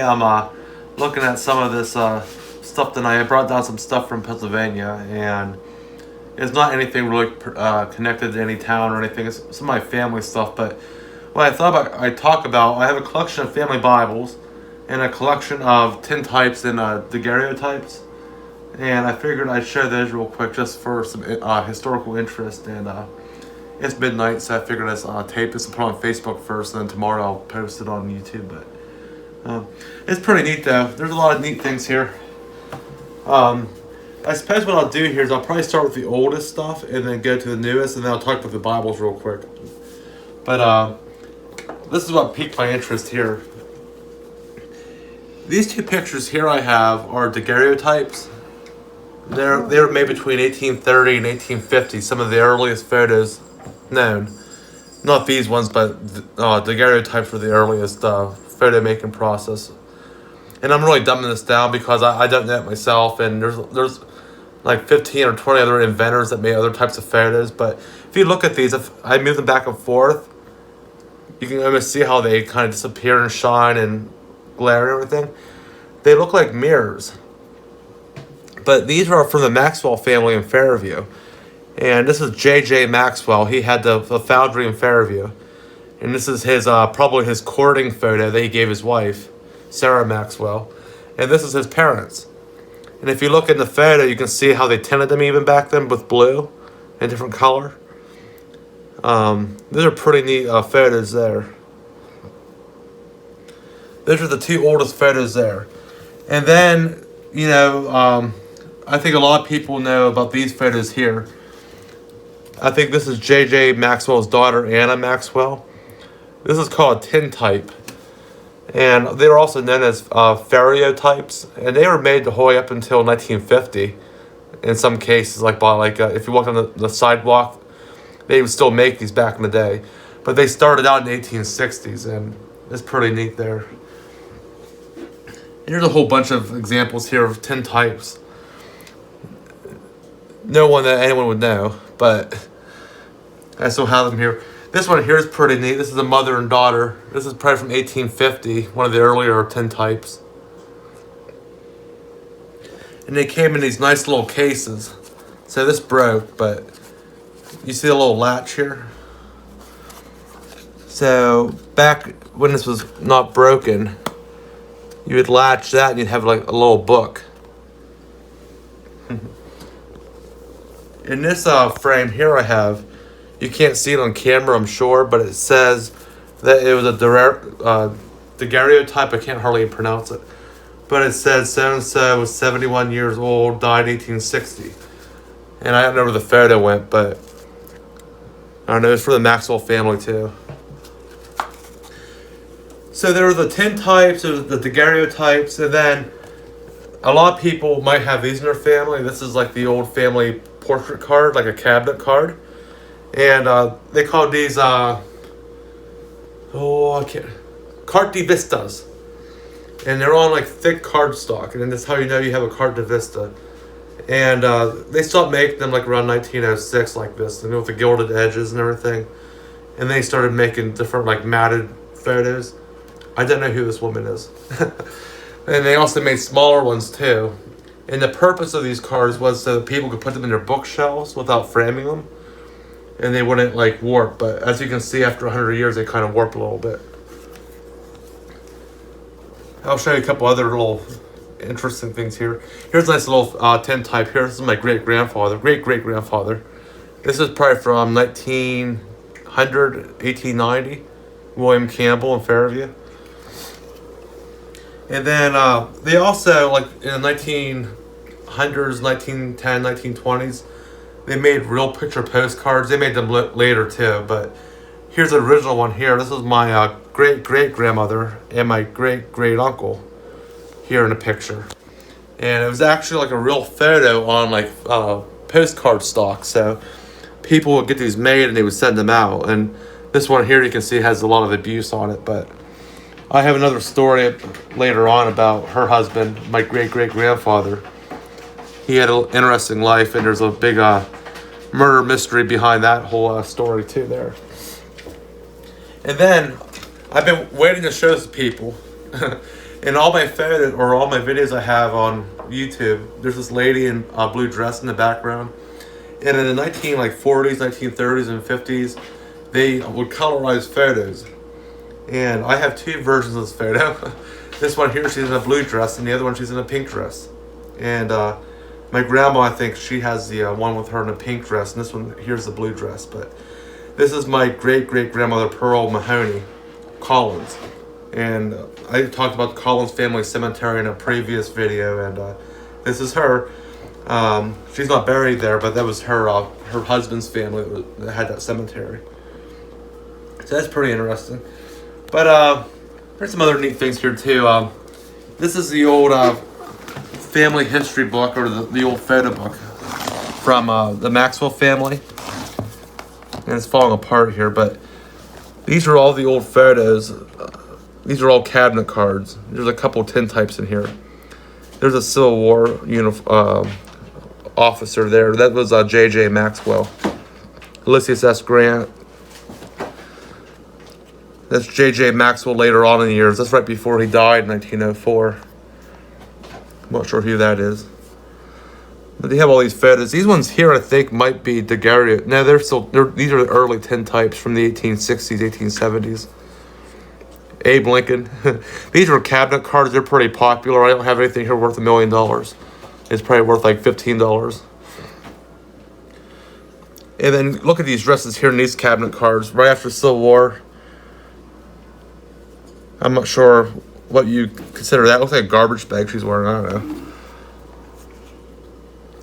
am looking at some of this stuff tonight. I brought down some stuff from Pennsylvania, and it's not anything really connected to any town or anything. It's some of my family stuff, but what I talk about, I have a collection of family Bibles and a collection of tintypes and daguerreotypes, and I figured I'd share those real quick just for some historical interest. And it's midnight, so I figured I'd tape this and put it on Facebook first, and then tomorrow I'll post it on YouTube. But it's pretty neat though. There's a lot of neat things here. I suppose what I'll do here is I'll probably start with the oldest stuff and then go to the newest, and then I'll talk about the Bibles real quick. But this is what piqued my interest here. These two pictures here I have are daguerreotypes. They were made between 1830 and 1850. Some of the earliest photos known. Not these ones, but daguerreotypes were the earliest photo making process. And I'm really dumbing this down because I don't know it myself, and there's like 15 or 20 other inventors that made other types of photos. But if you look at these, if I move them back and forth, you can almost see how they kind of disappear and shine and glare and everything. They look like mirrors. But these are from the Maxwell family in Fairview. And this is J.J. Maxwell. He had the foundry in Fairview. And this is his probably his courting photo that he gave his wife, Sarah Maxwell. And this is his parents. And if you look in the photo, you can see how they tinted them even back then with blue and different color. These are pretty neat photos there. Those are the two oldest photos there. And then, you know, I think a lot of people know about these photos here. I think this is J.J. Maxwell's daughter, Anna Maxwell. This is called tintype. And they were also known as daguerreotypes, and they were made the whole way up until 1950. In some cases, if you walk on the sidewalk, they would still make these back in the day. But they started out in the 1860s, and it's pretty neat there. And here's a whole bunch of examples here of tintypes. No one that anyone would know, but I still have them here. This one here is pretty neat. This is a mother and daughter. This is probably from 1850, one of the earlier tintypes. And they came in these nice little cases. So this broke, but you see a little latch here? So back when this was not broken, you would latch that and you'd have like a little book. In this frame here I have, you can't see it on camera, I'm sure, but it says that it was a daguerreotype. I can't hardly pronounce it. But it says so-and-so was 71 years old, died 1860. And I don't know where the photo went, but I don't know, it's for the Maxwell family too. So there were the tintypes, there was the daguerreotypes, and then a lot of people might have these in their family. This is like the old family portrait card, like a cabinet card. And they call these carte de vistas, and they're on like thick cardstock, and then that's how you know you have a carte de vista. And they stopped making them like around 1906 like this, with the gilded edges and everything. And they started making different like matted photos. I don't know who this woman is. And they also made smaller ones too. And the purpose of these cards was so that people could put them in their bookshelves without framing them, and they wouldn't like warp. But as you can see, after 100 years, they kind of warp a little bit. I'll show you a couple other little interesting things here. Here's a nice little tintype here. This is my great-great-grandfather. This is probably from 1890. William Campbell in Fairview. And then they also, like in the 1900s, 1910, 1920s, they made real picture postcards. They made them later too, but here's the original one here. This is my great-great-grandmother and my great-great-uncle here in the picture. And it was actually like a real photo on like postcard stock. So people would get these made and they would send them out. And this one here you can see has a lot of abuse on it, but I have another story later on about her husband, my great-great-grandfather. He had an interesting life, and there's a big murder mystery behind that whole story too there. And then I've been waiting to show this to people. In all my photos or all my videos I have on YouTube, there's this lady in a blue dress in the background. And in the 40s, 1930s, and 50s, they would colorize photos. And I have two versions of this photo. This one here, she's in a blue dress, and the other one, she's in a pink dress. And my grandma, I think she has the one with her in a pink dress, and this one here's the blue dress. But this is my great-great-grandmother, Pearl Mahoney Collins. And I talked about the Collins family cemetery in a previous video, and this is her. She's not buried there, but that was her husband's family that had that cemetery. So that's pretty interesting. But there's some other neat things here too. This is the old family history book, or the old photo book from the Maxwell family. And it's falling apart here, but these are all the old photos. These are all cabinet cards. There's a couple tintypes in here. There's a Civil War officer there. That was J.J. Maxwell. Ulysses S. Grant. That's J.J. Maxwell later on in the years. That's right before he died in 1904. I'm not sure who that is. But they have all these photos. These ones here, I think, might be Daguerreotypes. No, these are the early tintypes from the 1860s, 1870s. Abe Lincoln. These are cabinet cards. They're pretty popular. I don't have anything here worth $1 million. It's probably worth like $15. And then look at these dresses here in these cabinet cards. Right after the Civil War. I'm not sure what you consider that. Looks like a garbage bag she's wearing. I don't know.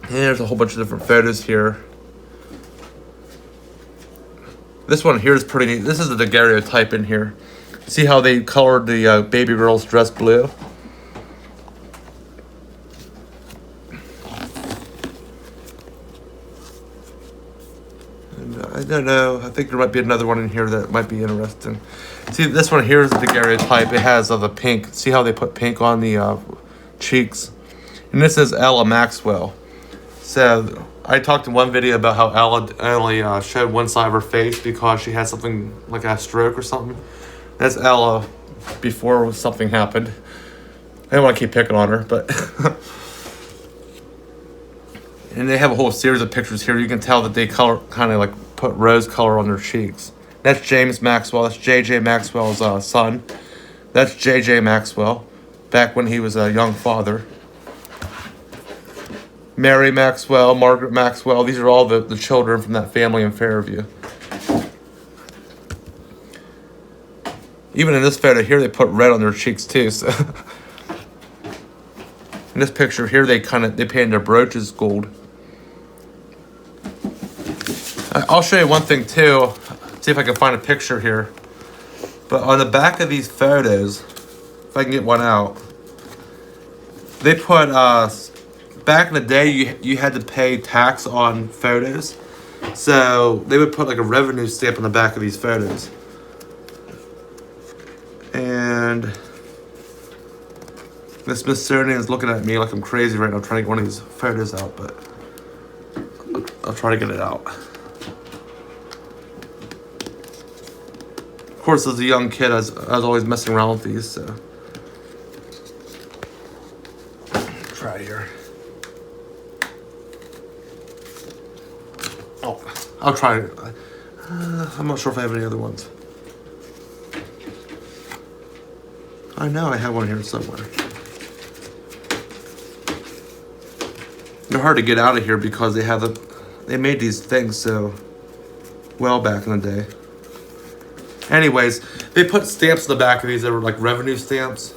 And there's a whole bunch of different photos here. This one here is pretty neat. This is the daguerreotype in here. See how they colored the baby girl's dress blue? And I don't know. I think there might be another one in here that might be interesting. See, this one here is the daguerreotype. It has the pink. See how they put pink on the cheeks? And this is Ella Maxwell. So I talked in one video about how Ella only showed one side of her face because she had something like a stroke or something. That's Ella before something happened. I don't want to keep picking on her, but... And they have a whole series of pictures here. You can tell that they kind of like put rose color on their cheeks. That's James Maxwell. That's J.J. Maxwell's son. That's J.J. Maxwell, back when he was a young father. Mary Maxwell, Margaret Maxwell. These are all the children from that family in Fairview. Even in this photo here, they put red on their cheeks too. So. In this picture here, they painted their brooches gold. I'll show you one thing too. See if I can find a picture here. But on the back of these photos, if I can get one out, they put back in the day you had to pay tax on photos, so they would put like a revenue stamp on the back of these photos. And the Smithsonian is looking at me like I'm crazy right now trying to get one of these photos out, but I'll try to get it out. Of course, as a young kid, I was always messing around with these, so. Try here. Oh, I'll try it. I'm not sure if I have any other ones. I know I have one here somewhere. They're hard to get out of here because they made these things so well back in the day. Anyways, they put stamps in the back of these that were like revenue stamps.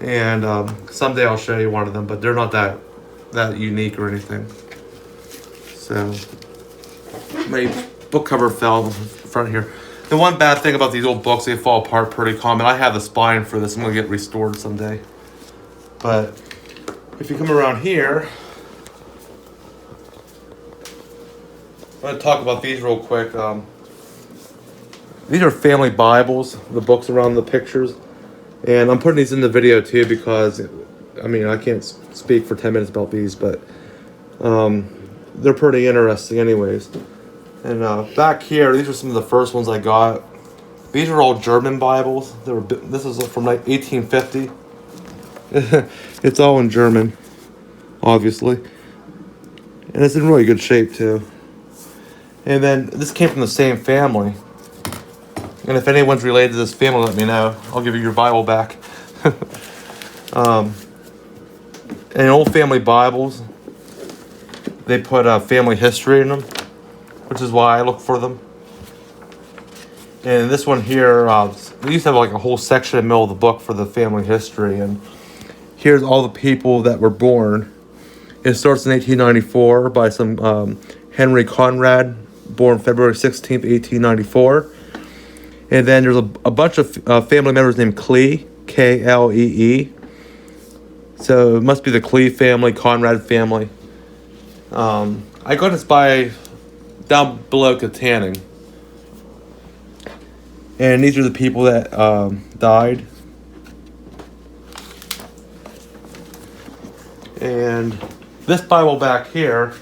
And someday I'll show you one of them, but they're not that unique or anything. So, my book cover fell in front here. The one bad thing about these old books, they fall apart pretty common. I have the spine for this. I'm going to get restored someday. But if you come around here, I'm going to talk about these real quick. These are family Bibles, the books around the pictures. And I'm putting these in the video too because, I mean, I can't speak for 10 minutes about these, but they're pretty interesting anyways. And back here, these are some of the first ones I got. These are all German Bibles. This is from like 1850. It's all in German, obviously. And it's in really good shape, too. And then this came from the same family. And if anyone's related to this family, let me know. I'll give you your Bible back. In old family Bibles, they put family history in them, which is why I look for them. And this one here, we used to have like a whole section in the middle of the book for the family history. And here's all the people that were born. It starts in 1894 by some Henry Conrad, born February 16th, 1894. And then there's a bunch of family members named Klee, Klee. So it must be the Klee family, Conrad family. I got this by down below Katanning. And these are the people that died. And this Bible back here,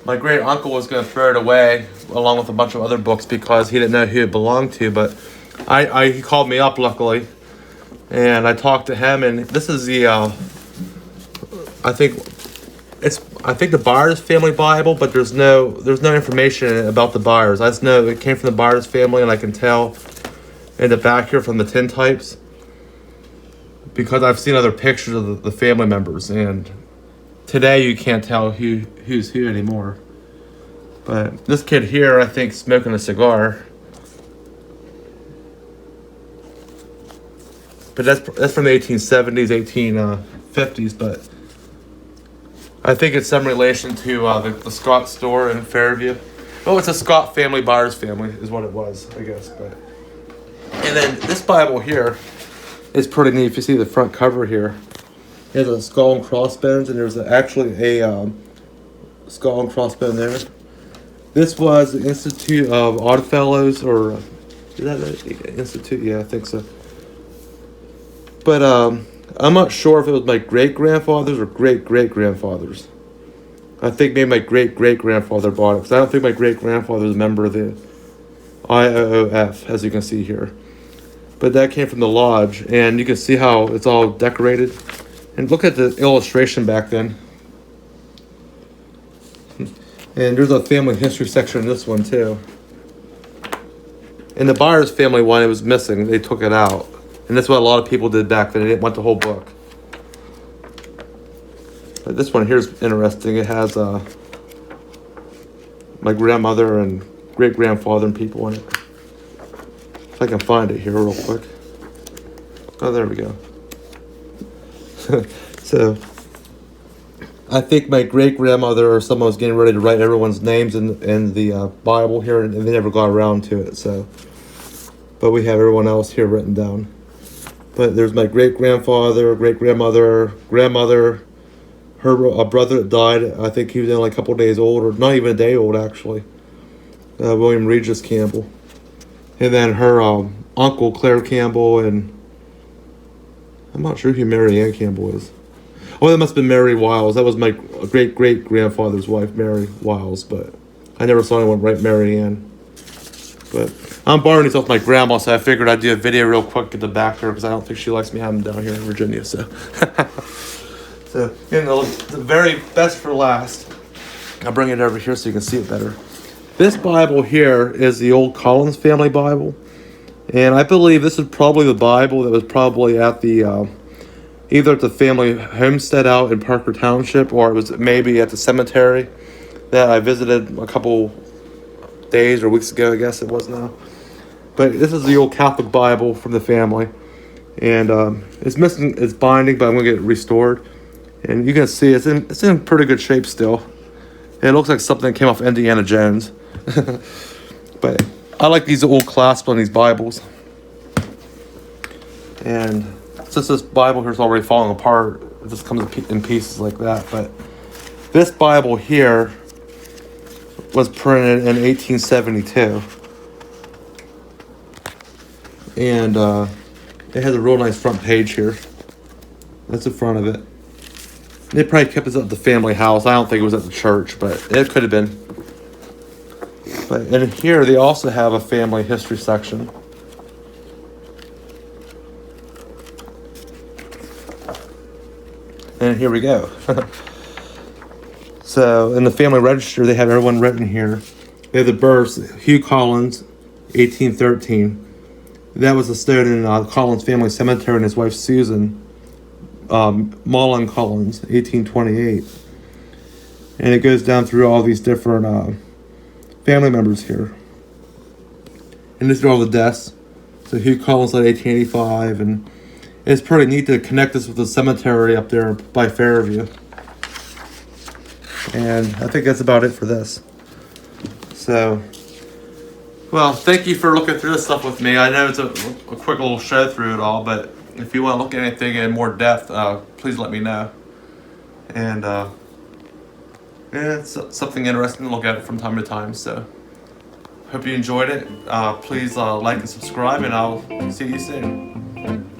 my great uncle was going to throw it away along with a bunch of other books because he didn't know who it belonged to. But he called me up, luckily, and I talked to him. And this is the I think the Byers family Bible, but there's no information in it about the Byers. I just know it came from the Byers family, and I can tell in the back here from the tintypes because I've seen other pictures of the family members, and today you can't tell who's who anymore. But this kid here, I think, smoking a cigar. But that's from the 1870s, 1850s, but I think it's some relation to the Scott store in Fairview. Oh, it's a Scott family, Byers family is what it was, I guess. But and then this Bible here is pretty neat. If you see the front cover here, it has a skull and crossbones, and there's actually a skull and crossbone there. This was the Institute of Oddfellows, or is that the Institute? Yeah, I think so. But I'm not sure if it was my great-grandfathers or great-great-grandfathers. I think maybe my great-great-grandfather bought it, because I don't think my great-grandfather was a member of the IOOF, as you can see here. But that came from the lodge, and you can see how it's all decorated. And look at the illustration back then. And there's a family history section in this one, too. In the Byers family one, it was missing. They took it out. And that's what a lot of people did back then. They didn't want the whole book. But this one here is interesting. It has my grandmother and great-grandfather and people in it. If I can find it here real quick. Oh, there we go. So, I think my great-grandmother or someone was getting ready to write everyone's names in the Bible here, and they never got around to it. So, but we have everyone else here written down. But there's my great-grandfather, great-grandmother, grandmother, a brother that died. I think he was only a couple days old, or not even a day old, actually. William Regis Campbell. And then her uncle, Claire Campbell, and I'm not sure who Mary Ann Campbell is. Oh, that must have been Mary Wiles. That was my great-great-grandfather's wife, Mary Wiles, but I never saw anyone write Mary Ann. But I'm borrowing these off my grandma, so I figured I'd do a video real quick, get the back to her, because I don't think she likes me having them down here in Virginia. So, so the very best for last. I'll bring it over here so you can see it better. This Bible here is the old Collins family Bible, and I believe this is probably the Bible that was probably at the either at the family homestead out in Parker Township, or it was maybe at the cemetery that I visited a couple days or weeks ago, I guess it was now. But this is the old Catholic Bible from the family, and it's missing its binding, but I'm gonna get it restored. And you can see it's in pretty good shape still. And it looks like something that came off Indiana Jones. But I like these old clasps on these Bibles. And since this Bible here is already falling apart, it just comes in pieces like that. But this Bible here was printed in 1872. And it has a real nice front page here. That's the front of it. They probably kept this at the family house. I don't think it was at the church, but it could have been. But in here, they also have a family history section. And here we go. So in the family register, they have everyone written here. They have the births: Hugh Collins, 1813. That was a stone in Collins family cemetery, and his wife Susan Mullen Collins, 1828. And it goes down through all these different family members here. And these are all the deaths. So Hugh Collins died 1885, and it's pretty neat to connect this with the cemetery up there by Fairview. And I think that's about it for this. So, well, thank you for looking through this stuff with me. I know it's a quick little show through it all, but if you want to look at anything in more depth, please let me know. And yeah, it's something interesting to look at from time to time. So, hope you enjoyed it. Please like and subscribe, and I'll see you soon.